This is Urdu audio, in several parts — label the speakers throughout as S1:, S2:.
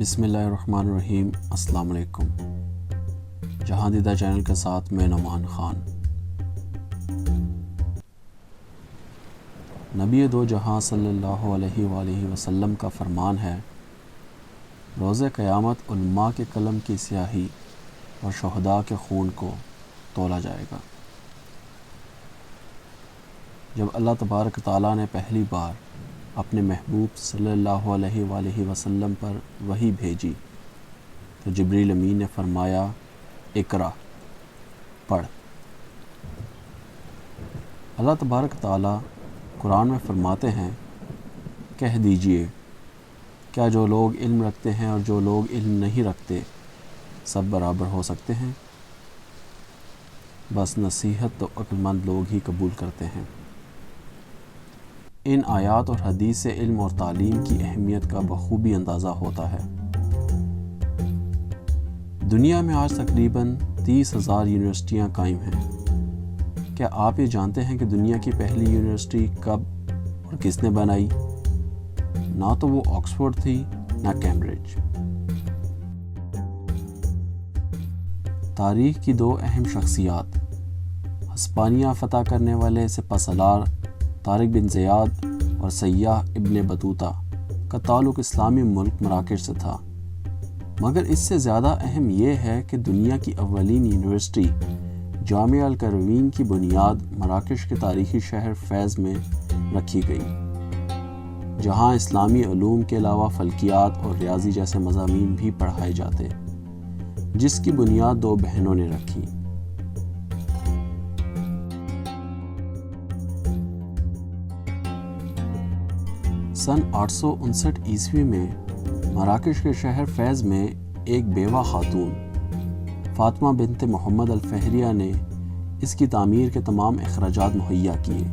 S1: بسم اللہ الرحمن الرحیم۔ السلام علیکم۔ جہاں دیدہ چینل کے ساتھ میں نعمان خان۔ نبی دو جہاں صلی اللہ علیہ وآلہ وسلم کا فرمان ہے، روز قیامت علماء کے قلم کی سیاہی اور شہداء کے خون کو تولا جائے گا۔ جب اللہ تبارک تعالیٰ نے پہلی بار اپنے محبوب صلی اللہ علیہ وآلہ وسلم پر وحی بھیجی تو جبریل امین نے فرمایا، اقرا، پڑھ۔ اللہ تبارک تعالیٰ قرآن میں فرماتے ہیں، کہہ دیجئے، کیا جو لوگ علم رکھتے ہیں اور جو لوگ علم نہیں رکھتے سب برابر ہو سکتے ہیں؟ بس نصیحت تو عقل مند لوگ ہی قبول کرتے ہیں۔ ان آیات اور حدیث سے علم اور تعلیم کی اہمیت کا بخوبی اندازہ ہوتا ہے۔ دنیا میں آج تقریباً 30,000 یونیورسٹیاں قائم ہیں۔ کیا آپ یہ جانتے ہیں کہ دنیا کی پہلی یونیورسٹی کب اور کس نے بنائی؟ نہ تو وہ آکسفورڈ تھی نہ کیمبرج۔ تاریخ کی دو اہم شخصیات، ہسپانیہ فتح کرنے والے سپہ سالار طارق بن زیاد اور سیاح ابن بطوطہ کا تعلق اسلامی ملک مراکش سے تھا، مگر اس سے زیادہ اہم یہ ہے کہ دنیا کی اولین یونیورسٹی جامعہ القروین کی بنیاد مراکش کے تاریخی شہر فیض میں رکھی گئی، جہاں اسلامی علوم کے علاوہ فلکیات اور ریاضی جیسے مضامین بھی پڑھائے جاتے، جس کی بنیاد دو بہنوں نے رکھی۔ سن 859 عیسوی میں مراکش کے شہر فیض میں ایک بیوہ خاتون فاطمہ بنت محمد الفہریہ نے اس کی تعمیر کے تمام اخراجات مہیا کیے۔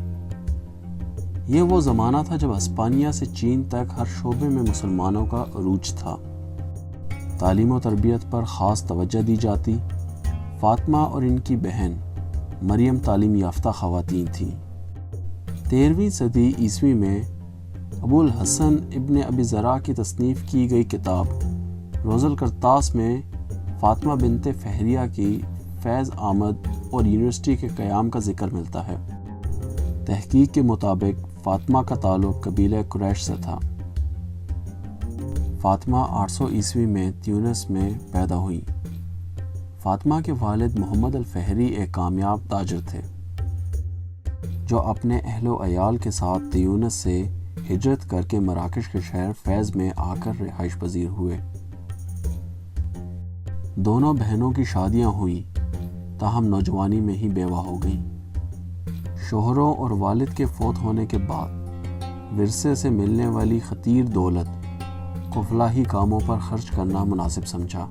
S1: یہ وہ زمانہ تھا جب ہسپانیہ سے چین تک ہر شعبے میں مسلمانوں کا عروج تھا۔ تعلیم و تربیت پر خاص توجہ دی جاتی۔ فاطمہ اور ان کی بہن مریم تعلیم یافتہ خواتین تھیں۔ 13ویں صدی عیسوی میں ابو الحسن ابن ابی زرع کی تصنیف کی گئی کتاب روز القرطاس میں فاطمہ بنت فہریہ کی فیض آمد اور یونیورسٹی کے قیام کا ذکر ملتا ہے۔ تحقیق کے مطابق فاطمہ کا تعلق قبیلہ قریش سے تھا۔ فاطمہ 800 عیسوی میں تیونس میں پیدا ہوئی۔ فاطمہ کے والد محمد الفہری ایک کامیاب تاجر تھے، جو اپنے اہل و عیال کے ساتھ تیونس سے ہجرت کر کے مراکش کے شہر فیض میں آ کر رہائش پذیر ہوئے۔ دونوں بہنوں کی شادیاں ہوئیں، تاہم نوجوانی میں ہی بیوہ ہو گئیں۔ شوہروں اور والد کے فوت ہونے کے بعد ورثے سے ملنے والی خطیر دولت کو فلاحی کاموں پر خرچ کرنا مناسب سمجھا۔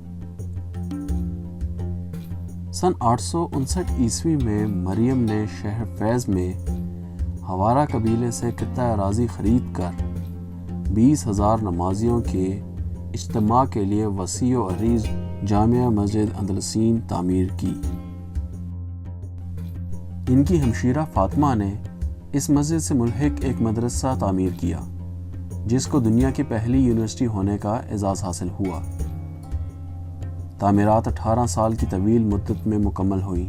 S1: سن 859 عیسوی میں مریم نے شہر فیض میں ہوارہ قبیلے سے قطع اراضی خرید کر 20,000 نمازیوں کے اجتماع کے لیے وسیع و عریض جامع مسجد اندلسین تعمیر کی۔ ان کی ہمشیرہ فاطمہ نے اس مسجد سے ملحق ایک مدرسہ تعمیر کیا، جس کو دنیا کی پہلی یونیورسٹی ہونے کا اعزاز حاصل ہوا۔ تعمیرات 18 سال کی طویل مدت میں مکمل ہوئی۔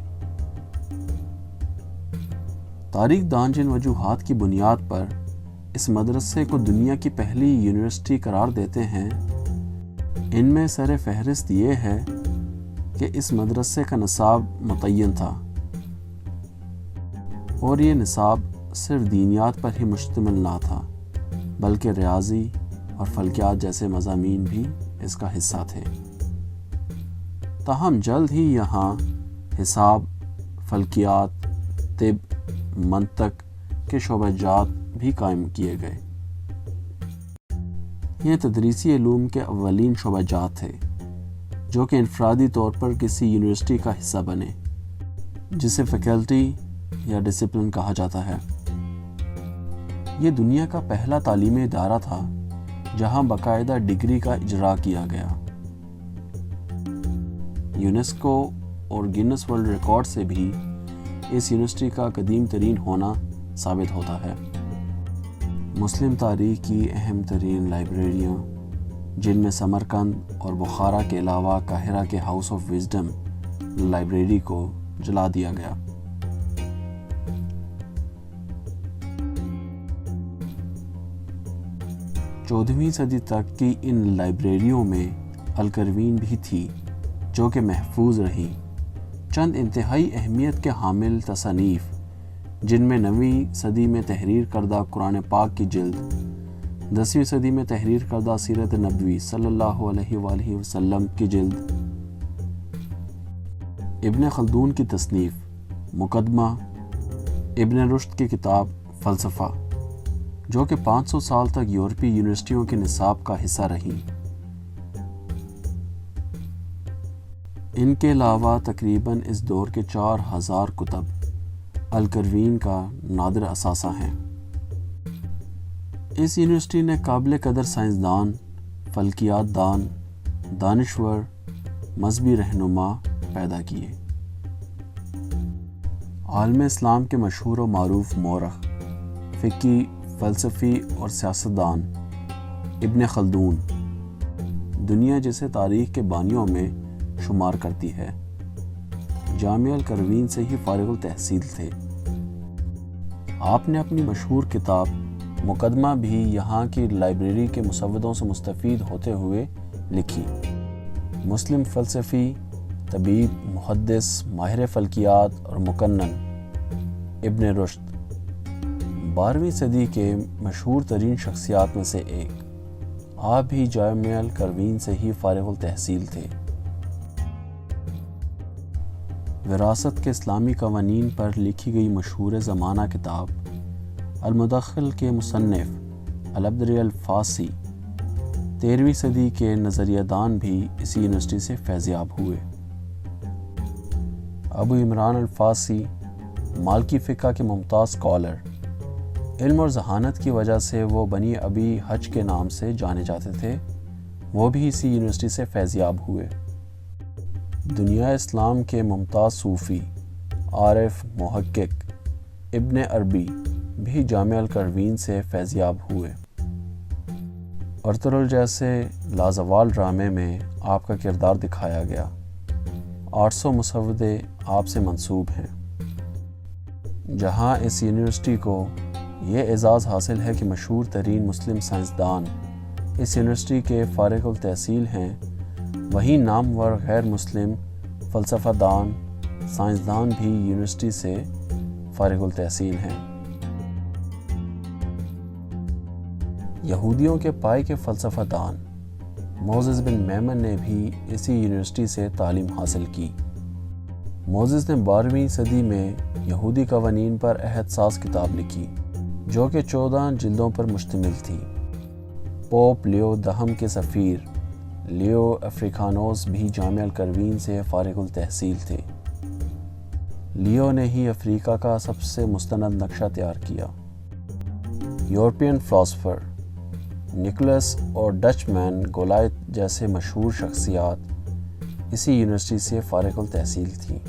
S1: تاریخ دان جن وجوہات کی بنیاد پر اس مدرسے کو دنیا کی پہلی یونیورسٹی قرار دیتے ہیں، ان میں سر فہرست یہ ہے کہ اس مدرسے کا نصاب متعین تھا، اور یہ نصاب صرف دینیات پر ہی مشتمل نہ تھا، بلکہ ریاضی اور فلکیات جیسے مضامین بھی اس کا حصہ تھے۔ تاہم جلد ہی یہاں حساب، فلکیات، طب، منطق کے شعبہ جات بھی قائم کیے گئے۔ یہ تدریسی علوم کے اولین شعبہ جات تھے جو کہ انفرادی طور پر کسی یونیورسٹی کا حصہ بنے، جسے فیکلٹی یا ڈسپلن کہا جاتا ہے۔ یہ دنیا کا پہلا تعلیمی ادارہ تھا جہاں باقاعدہ ڈگری کا اجراء کیا گیا۔ یونیسکو اور گینس ورلڈ ریکارڈ سے بھی اس یونیورسٹی کا قدیم ترین ہونا ثابت ہوتا ہے۔ مسلم تاریخ کی اہم ترین لائبریریاں جن میں سمرقند اور بخارا کے علاوہ قاہرہ کے ہاؤس آف وزڈم لائبریری کو جلا دیا گیا۔ 14ویں صدی تک کی ان لائبریریوں میں الکروین بھی تھی جو کہ محفوظ رہی۔ چند انتہائی اہمیت کے حامل تصانیف جن میں 9ویں صدی میں تحریر کردہ قرآن پاک کی جلد، 10ویں صدی میں تحریر کردہ سیرت نبوی صلی اللہ علیہ وآلہ وسلم کی جلد، ابن خلدون کی تصنیف مقدمہ، ابن رشد کی کتاب فلسفہ جو کہ 500 سال تک یورپی یونیورسٹیوں کے نصاب کا حصہ رہی۔ ان کے علاوہ تقریباً اس دور کے 4000 کتب الکروین کا نادر اثاثہ ہیں۔ اس یونیورسٹی نے قابل قدر سائنسدان، فلکیات دان، دانشور، مذہبی رہنما پیدا کیے۔ عالم اسلام کے مشہور و معروف مورخ، فقی، فلسفی اور سیاستدان ابن خلدون دنیا جسے تاریخ کے بانیوں میں شمار کرتی ہے، جامعہ الکروین سے ہی فارغ التحصیل تھے۔ آپ نے اپنی مشہور کتاب مقدمہ بھی یہاں کی لائبریری کے مسودوں سے مستفید ہوتے ہوئے لکھی۔ مسلم فلسفی، طبیب، محدث، ماہر فلکیات اور مقنن ابن رشد 12ویں صدی کے مشہور ترین شخصیات میں سے ایک، آپ بھی جامعہ الکروین سے ہی فارغ التحصیل تھے۔ وراثت کے اسلامی قوانین پر لکھی گئی مشہور زمانہ کتاب المدخل کے مصنف العبدری الفاسی 13ویں صدی کے نظریہ دان بھی اسی یونیورسٹی سے فیضیاب ہوئے۔ ابو عمران الفاسی مالکی فقہ کے ممتاز اسکالر، علم اور ذہانت کی وجہ سے وہ بنی ابی حج کے نام سے جانے جاتے تھے، وہ بھی اسی یونیورسٹی سے فیضیاب ہوئے۔ دنیا اسلام کے ممتاز صوفی، عارف، محقق ابن عربی بھی جامعہ الکروین سے فیضیاب ہوئے۔ ارطغرل جیسے لازوال ڈرامے میں آپ کا کردار دکھایا گیا۔ 800 مسودے آپ سے منسوب ہیں۔ جہاں اس یونیورسٹی کو یہ اعزاز حاصل ہے کہ مشہور ترین مسلم سائنسدان اس یونیورسٹی کے فارغ التحصیل ہیں، وہیں نامور غیر مسلم فلسفہ دان، سائنسدان بھی یونیورسٹی سے فارغ التحصیل ہیں۔ یہودیوں کے پائے کے فلسفہ دان موزز بن میمن نے بھی اسی یونیورسٹی سے تعلیم حاصل کی۔ موزز نے 12ویں صدی میں یہودی قوانین پر عہد ساز کتاب لکھی جو کہ 14 جلدوں پر مشتمل تھی۔ پوپ لیو دہم کے سفیر لیو افریکانوس بھی جامعہ الکروین سے فارغ التحصیل تھے۔ لیو نے ہی افریقہ کا سب سے مستند نقشہ تیار کیا۔ یورپین فلاسفر نکولس اور ڈچ مین گولائت جیسے مشہور شخصیات اسی یونیورسٹی سے فارغ التحصیل تھیں۔